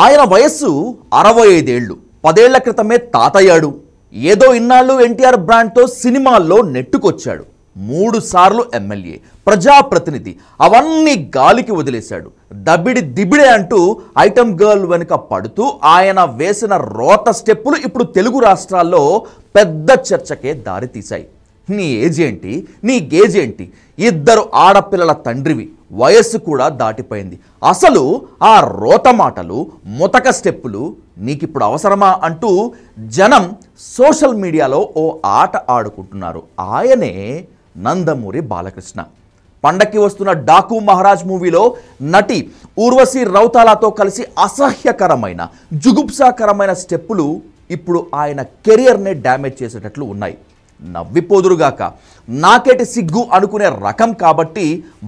ఆయన వయస్సు 65 ఏళ్ళు. 10 ఏళ్ల క్రితమే తాతయ్యాడు. ఏదో ఇన్నాళ్ళు ఎన్టీఆర్ బ్రాండ్తో సినిమాల్లో నెట్టుకొచ్చాడు. 3 సార్లు ఎమ్మెల్యే, ప్రజాప్రతినిధి, అవన్నీ గాలికి వదిలేశాడు. దబిడి దిబిడే అంటూ ఐటమ్ గర్ల్ వెనుక పడుతూ ఆయన వేసిన రోత స్టెప్పులు ఇప్పుడు తెలుగు రాష్ట్రాల్లో పెద్ద చర్చకే దారితీశాయి. నీ ఏజ్ ఏంటి, నీ గేజ్ ఏంటి, 2 ఆడపిల్లల తండ్రివి, వయస్సు కూడా దాటిపోయింది, అసలు ఆ రోత మాటలు, ముతక స్టెప్పులు నీకిప్పుడు అవసరమా అంటూ జనం సోషల్ మీడియాలో ఓ ఆట ఆడుకుంటున్నారు. ఆయనే నందమూరి బాలకృష్ణ. పండక్కి వస్తున్న డాకు మహారాజ్ మూవీలో నటి ఊర్వశి రౌతాలాతో కలిసి అసహ్యకరమైన, జుగుప్సాకరమైన స్టెప్పులు ఇప్పుడు ఆయన కెరియర్నే డ్యామేజ్ చేసేటట్లు ఉన్నాయి. నవ్విపోదురుగాక, నాకేటి సిగ్గు అనుకునే రకం కాబట్టి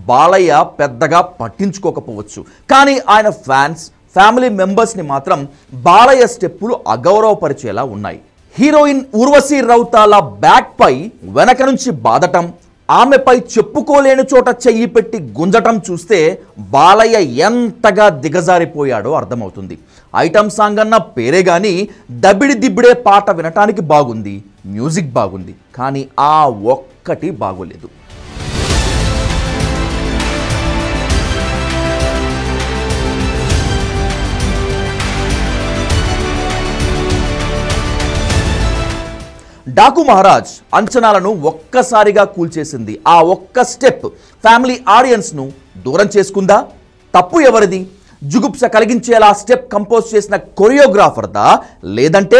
బాలయ్య పెద్దగా పట్టించుకోకపోవచ్చు. కానీ ఆయన ఫ్యాన్స్, ఫ్యామిలీ మెంబర్స్ని మాత్రం బాలయ్య స్టెప్పులు అగౌరవపరిచేలా ఉన్నాయి. హీరోయిన్ ఊర్వశి రౌతాలా బ్యాక్ పై వెనక నుంచి బాదటం, ఆమెపై చెప్పుకోలేని చోట చెయ్యి పెట్టి గుంజటం చూస్తే బాలయ్య ఎంతగా దిగజారిపోయాడో అర్థమవుతుంది. ఐటమ్ సాంగ్ అన్న పేరే గాని దబిడి దిబ్బిడే పాట వినటానికి బాగుంది, మ్యూజిక్ బాగుంది, కానీ ఆ ఒక్కటి బాగోలేదు. డాకు మహారాజ్ అంచనాలను ఒక్కసారిగా కూల్చేసింది. ఆ ఒక్క స్టెప్ ఫ్యామిలీ ఆడియన్స్ను దూరం చేసుకుందా? తప్పు ఎవరిది? జుగుప్స కలిగించేలా స్టెప్ కంపోజ్ చేసిన కొరియోగ్రాఫర్దా, లేదంటే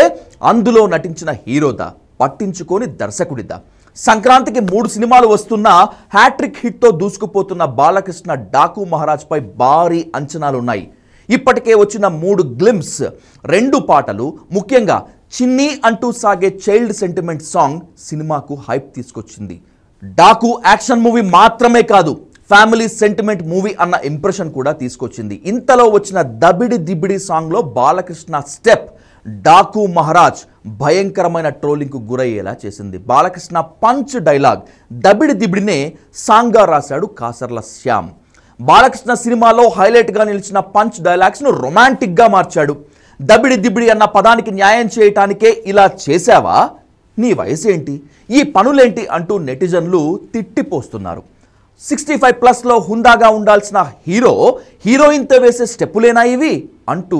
అందులో నటించిన హీరోదా, పట్టించుకొని దర్శకుడిదా? సంక్రాంతికి 3 సినిమాలు వస్తున్నా హ్యాట్రిక్ హిట్తో దూసుకుపోతున్న బాలకృష్ణ డాకు మహారాజ్పై భారీ అంచనాలున్నాయి. ఇప్పటికే వచ్చిన 3 గ్లిమ్స్, 2 పాటలు, ముఖ్యంగా చిన్ని అంటూ సాగే చైల్డ్ సెంటిమెంట్ సాంగ్ సినిమాకు హైప్ తీసుకొచ్చింది. డాకు యాక్షన్ మూవీ మాత్రమే కాదు, ఫ్యామిలీ సెంటిమెంట్ మూవీ అన్న ఇంప్రెషన్ కూడా తీసుకొచ్చింది. ఇంతలో వచ్చిన దబిడి దిబిడి సాంగ్లో బాలకృష్ణ స్టెప్ డాకు మహారాజ్ భయంకరమైన ట్రోలింగ్కు గురయ్యేలా చేసింది. బాలకృష్ణ పంచ్ డైలాగ్ దబిడి దిబిడినే సాంగ్గా రాశాడు కాసర్ల శ్యామ్. బాలకృష్ణ సినిమాలో హైలైట్గా నిలిచిన పంచ్ డైలాగ్స్ను రొమాంటిక్గా మార్చాడు. దబిడి దిబిడి అన్న పదానికి న్యాయం చేయటానికే ఇలా చేశావా? నీ వయసు ఏంటి, ఈ పనులేంటి అంటూ నెటిజన్లు తిట్టిపోస్తున్నారు. 65+ హుందాగా ఉండాల్సిన హీరో, హీరోయిన్తో వేసే స్టెప్పులేనా ఇవి అంటూ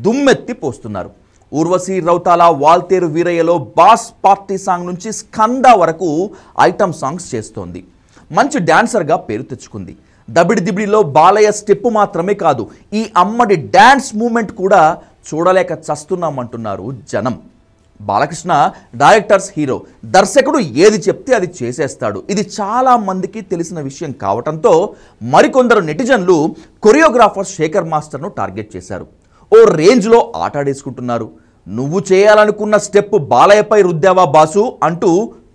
దుమ్మెత్తి పోస్తున్నారు. ఊర్వశి రౌతాలా వాల్తేరు వీరయ్యలో బాస్ పార్టీ సాంగ్ నుంచి స్కంద వరకు ఐటమ్ సాంగ్స్ చేస్తోంది. మంచి డాన్సర్గా పేరు తెచ్చుకుంది. దబిడి దిబిడిలో బాలయ్య స్టెప్పు మాత్రమే కాదు, ఈ అమ్మడి డ్యాన్స్ మూమెంట్ కూడా చూడలేక చస్తున్నామంటున్నారు జనం. బాలకృష్ణ డైరెక్టర్స్ హీరో, దర్శకుడు ఏది చెప్తే అది చేసేస్తాడు. ఇది చాలా మందికి తెలిసిన విషయం కావటంతో మరికొందరు నెటిజన్లు కొరియోగ్రాఫర్ శేఖర్ మాస్టర్ను టార్గెట్ చేశారు. ఓ రేంజ్లో ఆటాడేసుకుంటున్నారు. నువ్వు చేయాలనుకున్న స్టెప్ బాలయ్యపై రుద్దావా బాసు అంటూ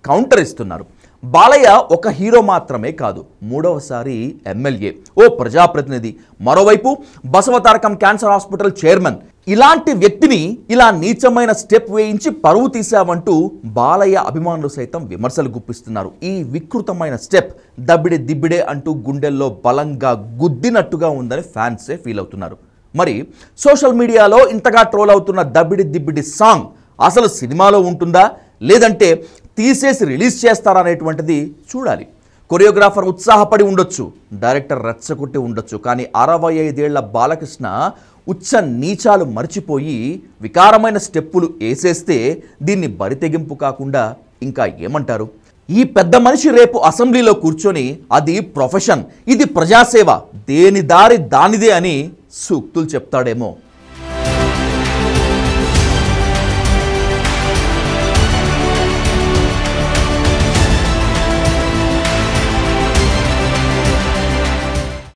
కౌంటర్ ఇస్తున్నారు. బాలయ్య ఒక హీరో మాత్రమే కాదు, 3వసారి ఎమ్మెల్యే, ఓ ప్రజాప్రతినిధి, మరోవైపు బసవతారకం క్యాన్సర్ హాస్పిటల్ చైర్మన్. ఇలాంటి వ్యక్తిని ఇలా నీచమైన స్టెప్ వేయించి పరువు తీశావంటూ బాలయ్య అభిమానులు సైతం విమర్శలు గుప్పిస్తున్నారు. ఈ వికృతమైన స్టెప్ దబిడి దిబ్బిడే అంటూ గుండెల్లో బలంగా గుద్దినట్టుగా ఉందని ఫ్యాన్సే ఫీల్ అవుతున్నారు. మరి సోషల్ మీడియాలో ఇంతగా ట్రోల్ అవుతున్న దబిడి దిబ్బిడి సాంగ్ అసలు సినిమాలో ఉంటుందా, లేదంటే తీసేసి రిలీజ్ చేస్తారా అనేటువంటిది చూడాలి. కొరియోగ్రాఫర్ ఉత్సాహపడి ఉండొచ్చు, డైరెక్టర్ రెచ్చగొట్టి ఉండొచ్చు, కానీ 65 ఏళ్ల బాలకృష్ణ ఉచ్చ నీచాలు మర్చిపోయి వికారమైన స్టెప్పులు వేసేస్తే దీన్ని బరితెగింపు కాకుండా ఇంకా ఏమంటారు? ఈ పెద్ద మనిషి రేపు అసెంబ్లీలో కూర్చొని అది ప్రొఫెషన్, ఇది ప్రజాసేవ, దేని దారి దానిదే అని సూక్తులు చెప్తాడేమో.